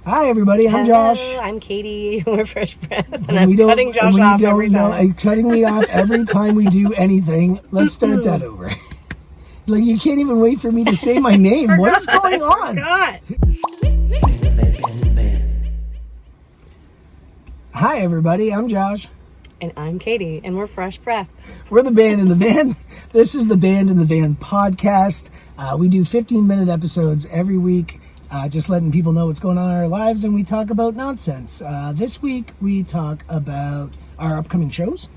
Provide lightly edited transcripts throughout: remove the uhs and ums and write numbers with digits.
Hi, everybody. I'm Josh. I'm Katie. We're Fresh Breath. And I'm cutting Josh off every time. I'm cutting me off every time we do anything. Let's start that over. Like, you can't even wait for me to say my name. What is going on? Hi, everybody. I'm Josh. And I'm Katie. And we're Fresh Breath. We're the Band in the Van. This is the Band in the Van podcast. We do 15-minute episodes every week. Just letting people know what's going on in our lives, and we talk about nonsense. This week, we talk about our upcoming shows.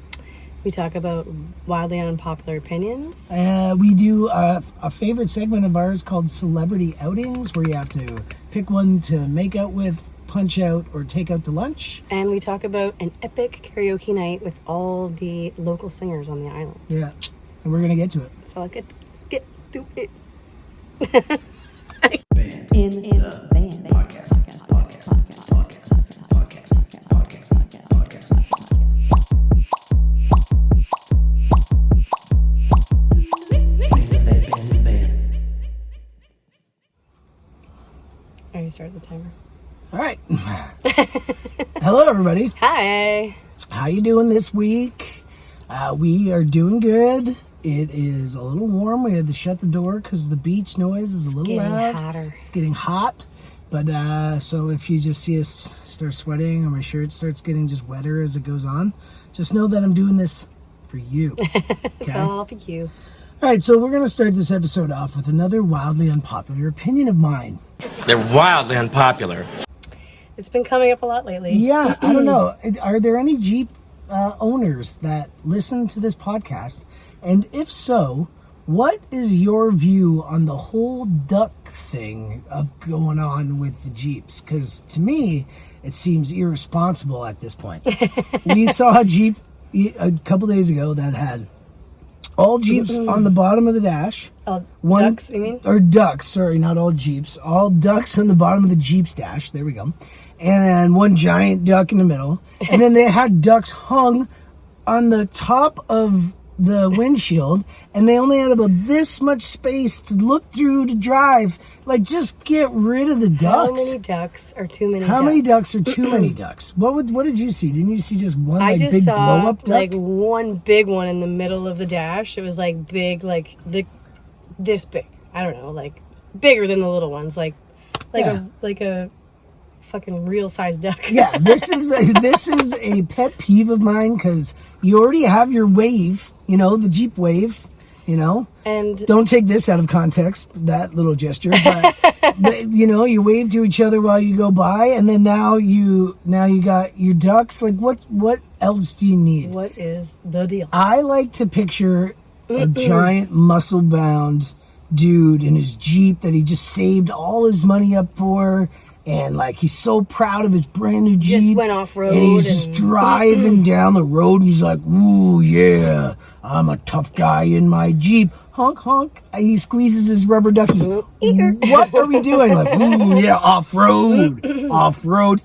We talk about wildly unpopular opinions. We do a favorite segment of ours called Celebrity Outings, where you have to pick one to make out with, punch out, or take out to lunch. And we talk about an epic karaoke night with all the local singers on the island. Yeah, and we're going to get to it. So I'll get to it. In the band. Podcast. I already started the timer. All right. Hello, everybody. Hi. How you doing this week? We are doing good. It is a little warm. We had to shut the door because the beach noise is a little loud. Hotter. It's getting hot. But so if you just see us start sweating or my shirt starts getting just wetter as it goes on, just know that I'm doing this for you. It's all for you. All right, so we're going to start this episode off with another wildly unpopular opinion of mine. They're wildly unpopular. It's been coming up a lot lately. Yeah, I don't know. Are there any Jeep owners that listen to this podcast? And if so, what is your view on the whole duck thing of going on with the Jeeps? Because to me, it seems irresponsible at this point. We saw a Jeep a couple days ago that had all Jeeps on the bottom of the dash. Ducks, you mean? Or ducks, sorry, not all Jeeps. All ducks on the bottom of the Jeep's dash. There we go. And then one giant duck in the middle. And then they had ducks hung on the top of the windshield, and they only had about this much space to look through to drive. Like, just get rid of the ducks. How many ducks are too many How many ducks are too many ducks? What did you see? Didn't you see just one I just big saw blow up duck? like one big one in the middle of the dash. It was like big, like this big. I don't know, like bigger than the little ones, like a fucking real size duck. Yeah, this is a pet peeve of mine because you already have your wave, the Jeep wave, And don't take this out of context, that little gesture, but you wave to each other while you go by, and then now you got your ducks. Like, what else do you need? What is the deal? I like to picture a giant muscle bound dude in his Jeep that he just saved all his money up for. And, like, he's so proud of his brand new Jeep. Just went off-road. And he's just driving down the road, and he's like, ooh, yeah, I'm a tough guy in my Jeep. Honk, honk. He squeezes his rubber ducky. What are we doing? Like, ooh, yeah, off-road. Off-road.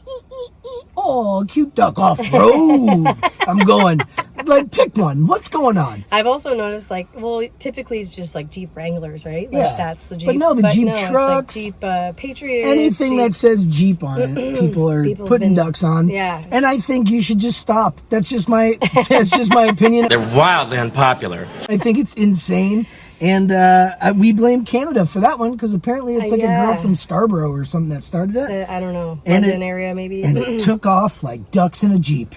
Oh, cute duck off-road. I'm going, like, pick one. What's going on? I've also noticed, typically it's just, like, Jeep Wranglers, right? Like, yeah. That's the Jeep. But no, the Jeep trucks. It's like Jeep Patriots. Anything that says Jeep on it, people are putting ducks on. Yeah. And I think you should just stop. That's just my opinion. They're wildly unpopular. I think it's insane. And we blame Canada for that one because apparently it's like a girl from Scarborough or something that started it. I don't know. London area, maybe. And it took off like ducks in a Jeep.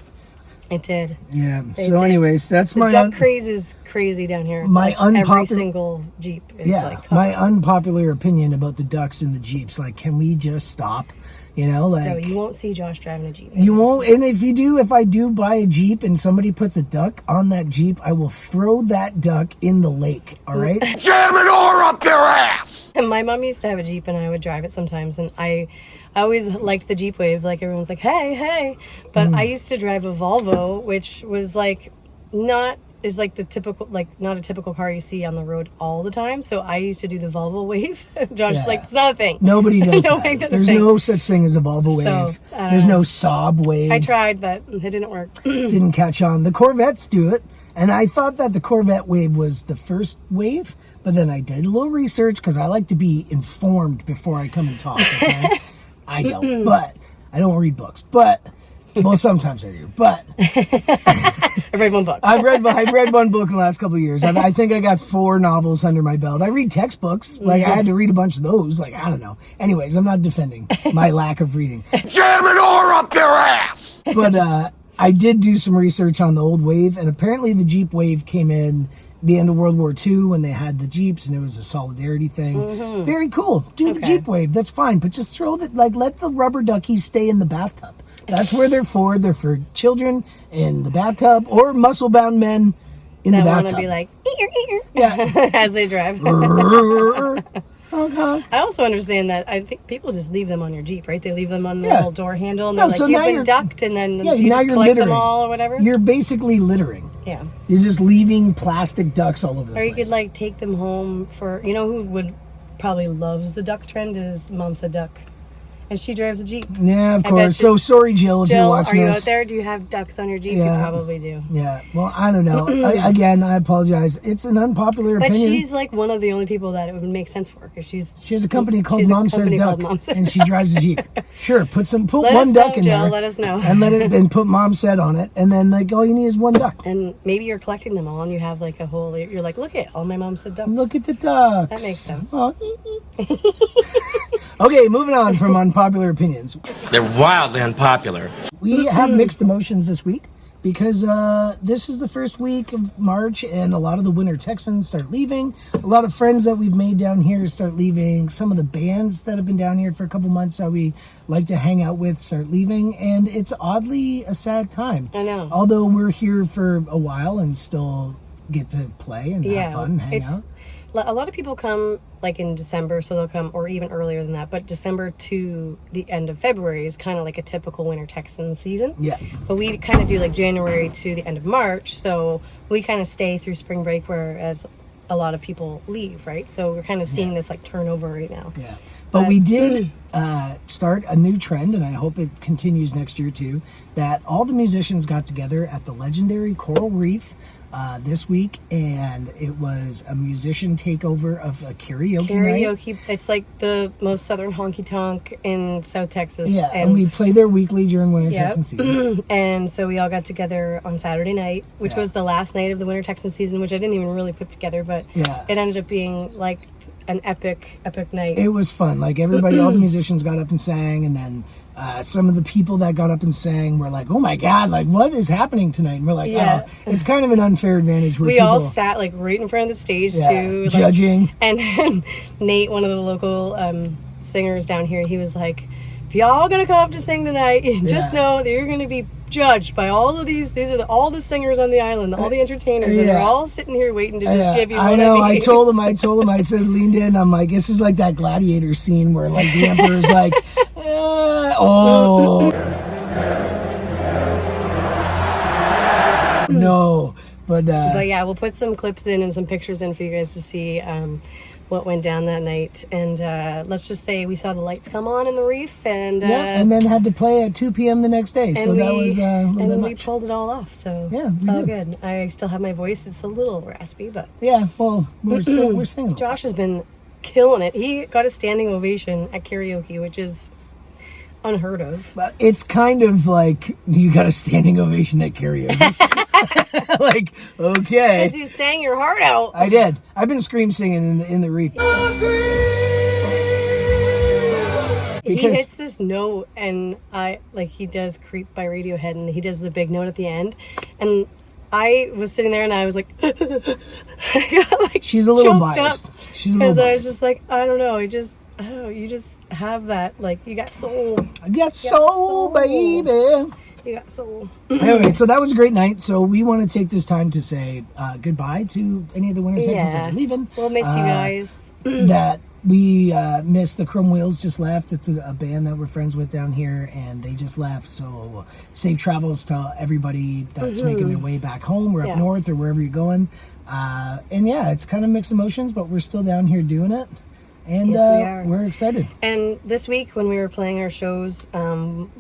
It did. Yeah. Anyways, that's my... The duck craze is crazy down here. It's every single Jeep is my unpopular opinion about the ducks in the Jeeps. Like, can we just stop? So you won't see Josh driving a Jeep. You won't. And if I do buy a Jeep and somebody puts a duck on that Jeep, I will throw that duck in the lake. All right? Jam an oar up your ass! And my mom used to have a Jeep, and I would drive it sometimes. And I always liked the Jeep wave. Like, everyone's like, hey, hey. But I used to drive a Volvo, which was like not is like the typical, like not a typical car you see on the road all the time. So I used to do the Volvo wave. Josh is like, it's not a thing. Nobody does that. There's no such thing as a Volvo wave. There's no Saab wave. I tried, but it didn't work. Didn't catch on. The Corvettes do it. And I thought that the Corvette wave was the first wave, but then I did a little research because I like to be informed before I come and talk. Okay? I don't, but I don't read books. But, well, sometimes I do. But I read one book. I've read one book in the last couple of years. I think I got 4 novels under my belt. I read textbooks. Like, I had to read a bunch of those. Like, I don't know. Anyways, I'm not defending my lack of reading. Jam an oar up your ass! But I did do some research on the old wave, and apparently the Jeep wave came in the end of World War II when they had the Jeeps, and it was a solidarity thing. Very cool. Do the Jeep wave. That's fine. But just let the rubber duckies stay in the bathtub. That's where they're for. They're for children in the bathtub or muscle-bound men in the bathtub. That want to be like, yeah, as they drive. Honk, honk. I also understand that I think people just leave them on your Jeep, right? They leave them on the Yeah. little door handle, and No, they're like, so you've now been you're- ducked, and then Yeah, you now just you're collect littering. them all or whatever. You're basically littering. Yeah. You're just leaving plastic ducks all over the Or you place. could like take them home for, you know who would probably loves the duck trend is Mom Said Duck. And she drives a Jeep. Yeah, of I course. bet So sorry, Jill, if you're Jill, watching are you this. out there? Do you have ducks on your Jeep? Yeah. You probably do. Yeah. Well, I don't know. Again, I apologize. It's an unpopular But opinion. she's like one of the only people that it would make sense for because She has a company called she's a Mom Says company Duck, called Mom Says and she drives a Jeep. Sure, put Let one us duck know, in Jill, there, let us know. and put Mom Said on it, and then like all you need is one duck. And maybe you're collecting them all and you have like a whole, you're like, look at all my Mom Said Ducks. Look at the ducks. That makes sense. Oh, okay, moving on from unpopular opinions. They're wildly unpopular. We have mixed emotions this week because this is the first week of March and a lot of the winter Texans start leaving. A lot of friends that we've made down here start leaving. Some of the bands that have been down here for a couple months that we like to hang out with start leaving. And it's oddly a sad time. I know. Although we're here for a while and still get to play and have fun, hang out. A lot of people come like in December, so they'll come, or even earlier than that. But December to the end of February is kind of like a typical winter Texan season. Yeah. But we kind of do like January to the end of March, so we kind of stay through spring break, whereas a lot of people leave, right? So we're kind of seeing this like turnover right now. Yeah. But we did start a new trend, and I hope it continues next year too, that all the musicians got together at the legendary Coral Reef this week, and it was a musician takeover of a karaoke night. It's like the most southern honky tonk in South Texas. Yeah, and we play there weekly during winter Texan season. And so we all got together on Saturday night, which was the last night of the winter Texan season, which I didn't even really put together, but Yeah. it ended up being like an epic night. It was fun. Like everybody, all the musicians got up and sang, and then some of the people that got up and sang were like, "Oh my god, like what is happening tonight?" And we're like, Yeah. "Oh, it's kind of an unfair advantage." Where We people, all sat like right in front of the stage too, like, judging. And Nate, one of the local singers down here, he was like, if y'all gonna come up to sing tonight, just know that you're gonna be judged by all of these are all the singers on the island, all the entertainers, and they're all sitting here waiting to just give you one I know. of these. I told him, I said, leaned in, I'm like, this is like that Gladiators scene where like the Emperor's like, no. But yeah, we'll put some clips in and some pictures in for you guys to see what went down that night. And let's just say we saw the lights come on in the reef, and and then had to play at 2 p.m. the next day. So that was a little bit then we much. pulled it all off. So Yeah, it's we all did. good. I still have my voice. It's a little raspy, but Yeah, well, we're singing. Josh has been killing it. He got a standing ovation at karaoke, which is unheard of. But it's kind of like you got a standing ovation at karaoke. Like, okay. Because you sang your heart out. I did. I've been scream singing in the reef. He hits this note, and he does "Creep" by Radiohead, and he does the big note at the end, and I was sitting there and I was like, I got, She's a little choked biased. up, She's a little because I was biased. just like, I don't know, you just have that, like, you got soul. I got soul, baby. You got soul. Anyway, so that was a great night. So we want to take this time to say goodbye to any of the winter Texans that are leaving. We'll miss you guys. That we missed. The Chrome Wheels just left. It's a band that we're friends with down here, and they just left. So safe travels to everybody that's making their way back home. We're up north or wherever you're going. And yeah, it's kind of mixed emotions, but we're still down here doing it. And Yes, we are. we're excited. And this week, when we were playing our shows,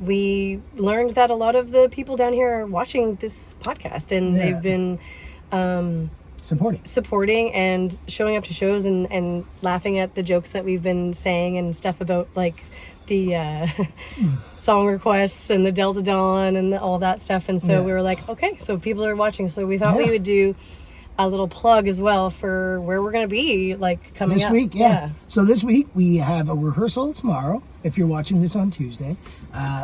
we learned that a lot of the people down here are watching this podcast, and they've been supporting and showing up to shows and laughing at the jokes that we've been saying and stuff about like song requests and the Delta Dawn and all that stuff. And so we were like, okay, so people are watching. So we thought we would do a little plug as well for where we're going to be like coming this up. week. Yeah. So this week we have a rehearsal tomorrow, if you're watching this on Tuesday,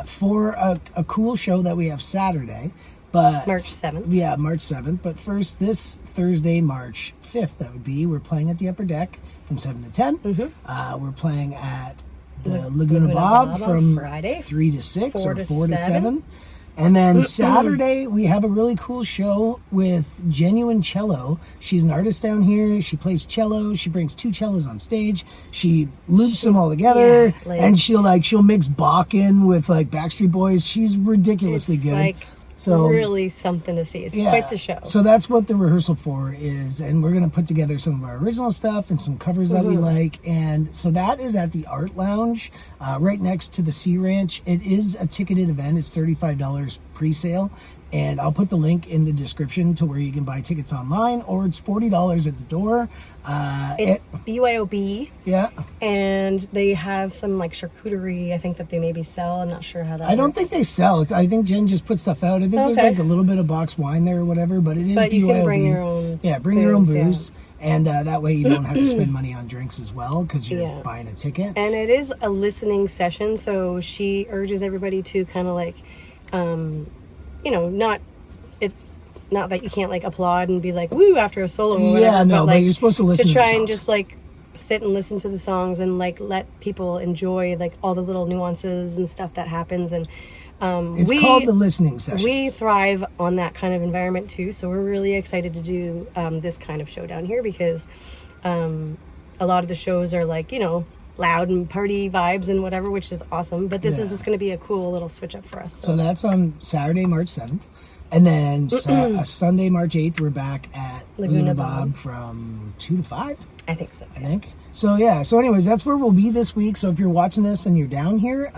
for a cool show that we have Saturday. But March 7th. Yeah, March 7th. But first, this Thursday, March 5th, that would be, we're playing at the Upper Deck from 7 to 10. We're playing at the Laguna Bob from Friday, 3 to 6 4 or to 4 to 7. And then Saturday, we have a really cool show with Genuine Cello. She's an artist down here. She plays cello. She brings 2 cellos on stage. She loops them all together. And she'll mix Bach in with like Backstreet Boys. She's ridiculously good. Like, so really something to see. It's quite the show. So that's what the rehearsal for is, and we're going to put together some of our original stuff and some covers that we like. And so that is at the Art Lounge, right next to the Sea Ranch. It is a ticketed event. It's $35 pre-sale, and I'll put the link in the description to where you can buy tickets online, or it's $40 at the door. It's BYOB. Yeah. And they have some like charcuterie, I think, that they maybe sell. I'm not sure how that I don't works. think they sell. I think Jen just puts stuff out. I think there's like a little bit of boxed wine there or whatever, but it is But BYOB. you can bring your own bring your own booze, booze. And that way you don't have to spend money on drinks as well, because you're buying a ticket. And it is a listening session, so she urges everybody to kind of like, not that you can't like applaud and be like woo after a solo or whatever, but you're supposed to listen to try the and songs. just like sit and listen to the songs and like let people enjoy like all the little nuances and stuff that happens. And it's called the listening sessions. We thrive on that kind of environment too, so we're really excited to do this kind of show down here, because a lot of the shows are like, loud and party vibes and whatever, which is awesome, but this is just going to be a cool little switch up for us. So that's on Saturday, March 7th. And then Sunday, March 8th, we're back at Laguna Bob from 2 to 5. I think so. So, yeah. So, anyways, that's where we'll be this week. So, if you're watching this and you're down here,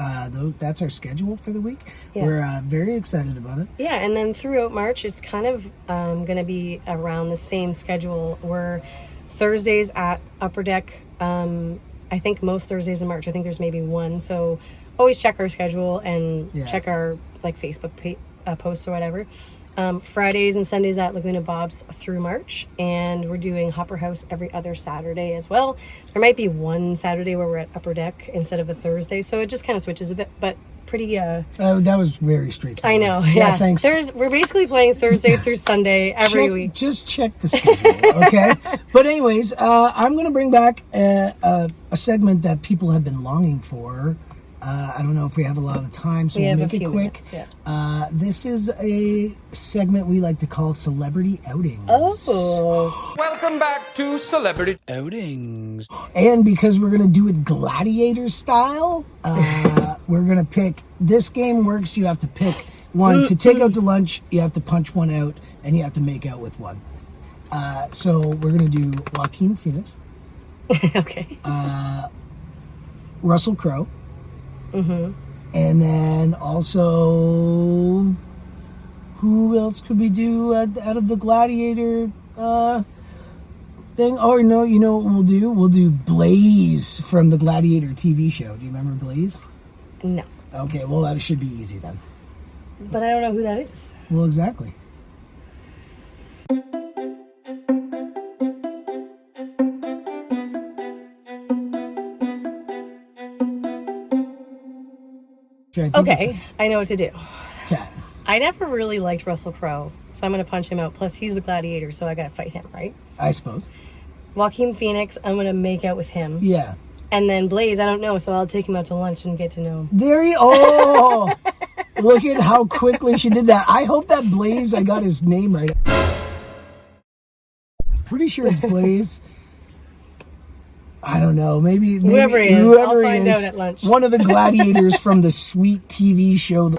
that's our schedule for the week. Yeah. We're very excited about it. Yeah, and then throughout March, it's kind of going to be around the same schedule. We're Thursdays at Upper Deck. I think most Thursdays in March. I think there's maybe one. So, always check our schedule and check our like Facebook posts or whatever. Fridays and Sundays at Laguna Bob's through March, and we're doing Hopper House every other Saturday as well. There might be one Saturday where we're at Upper Deck instead of a Thursday, so it just kind of switches a bit, but pretty that was very straightforward. I know. Yeah, thanks. We're basically playing Thursday through Sunday every week. Just check the schedule, okay? But anyways, I'm going to bring back a segment that people have been longing for. I don't know if we have a lot of time, so we'll make it quick. Minutes, yeah. This is a segment we like to call Celebrity Outings. Oh. Welcome back to Celebrity Outings. And because we're going to do it Gladiators style, we're going to pick, this game works, you have to pick one to take out to lunch, you have to punch one out, and you have to make out with one. So we're going to do Joaquin Phoenix. Okay. Russell Crowe. Mm-hmm. And then also, who else could we do out of the Gladiator thing? Oh, no, you know what we'll do? We'll do Blaze from the Gladiator TV show. Do you remember Blaze? No. Okay, well, that should be easy then. But I don't know who that is. Well, exactly. Okay, I know what to do. Okay. I never really liked Russell Crowe, so I'm going to punch him out. Plus, he's the Gladiator, so I got to fight him, right? I suppose. Joaquin Phoenix, I'm going to make out with him. Yeah. And then Blaze, I don't know, so I'll take him out to lunch and get to know him. There he... Oh! Look at how quickly she did that. I hope that Blaze, I got his name right. Pretty sure it's Blaze. I don't know. Maybe whoever he is, I'll find out at lunch. One of the gladiators from the Sweet TV show.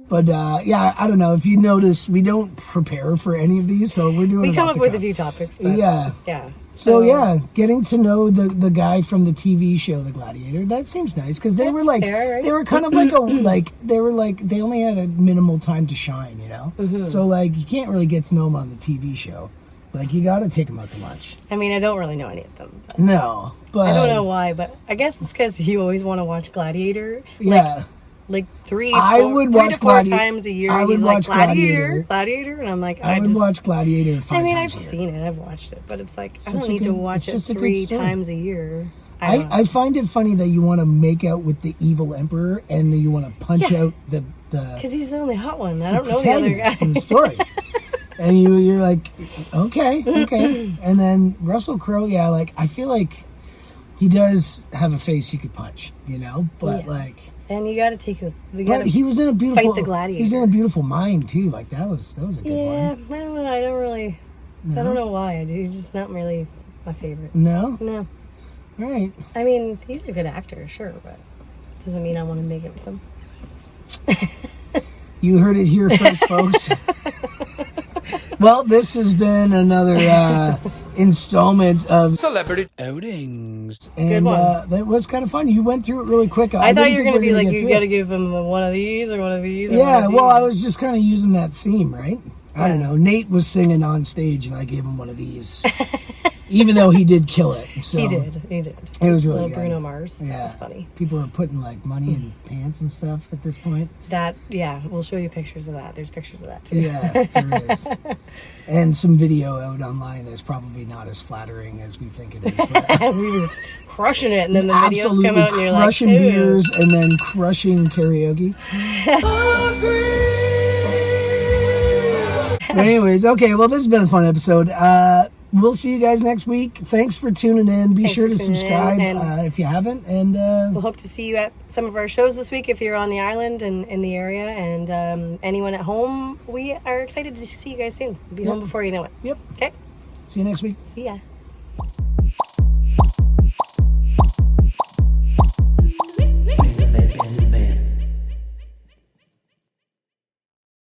But yeah, I don't know. If you notice, we don't prepare for any of these, so we're doing. We come up with a few topics. But yeah. So yeah, getting to know the guy from the TV show, The Gladiator, that seems nice, because they were like fair, right? they were kind of like they only had a minimal time to shine, you know. Mm-hmm. So like you can't really get to know them on the TV show, Like, you got to take him out to lunch. I mean, I don't really know any of them. But No, but I don't know why, but I guess it's because you always want to watch Gladiator. Yeah. Like three I to would four watch times a year. I would He's like, watch Gladiator, and I'm like, I would watch Gladiator 5 I mean, times I've a year. seen it, I've watched it, but it's like I Such don't a need to good- watch it's it just a good 3 story. times a year. I don't know. I find it funny that you want to make out with the evil emperor and then you want to punch out the Because he's the only hot one. I the don't know the other protagonist guy. in the story. And you're like, okay. And then Russell Crowe, yeah, like, I feel like he does have a face you could punch, you know? But, Yeah. like... And you got to take a. But he was in a beautiful... fight the gladiator. He was in a beautiful mind, too. Like, that was a good Yeah, one. I don't know. I don't really. No? I don't know why. He's just not really my favorite. No? No. All right. I mean, he's a good actor, sure, but doesn't mean I want to make it with him. You heard it here first, folks. Well, this has been another installment of Celebrity outings. Good And one. that was kind of fun. You went through it really quick. I thought didn't you were think going to we be like, get you through got it. to give him one of these or one of these. Or one Yeah, of well, I these. was just kind of using that theme, right? I don't know. Nate was singing on stage, and I gave him one of these, even though he did kill it. So He did. It was really Little good. Bruno Mars. Yeah, That was funny. People were putting like money in pants and stuff at this point. We'll show you pictures of that. There's pictures of that too. Yeah, there is, and some video out online that's probably not as flattering as we think it is. But We were crushing it, and then the videos absolutely come out, and you're like, crushing "Ew." beers and then crushing karaoke. But anyways, okay, well, this has been a fun episode. We'll see you guys next week. Thanks for tuning in. Be Thanks sure for to tuning in, subscribe and- if you haven't. And We'll hope to see you at some of our shows this week if you're on the island and in the area. And anyone at home, we are excited to see you guys soon. We'll be home before you know it. yep, Okay, see you next week. see ya.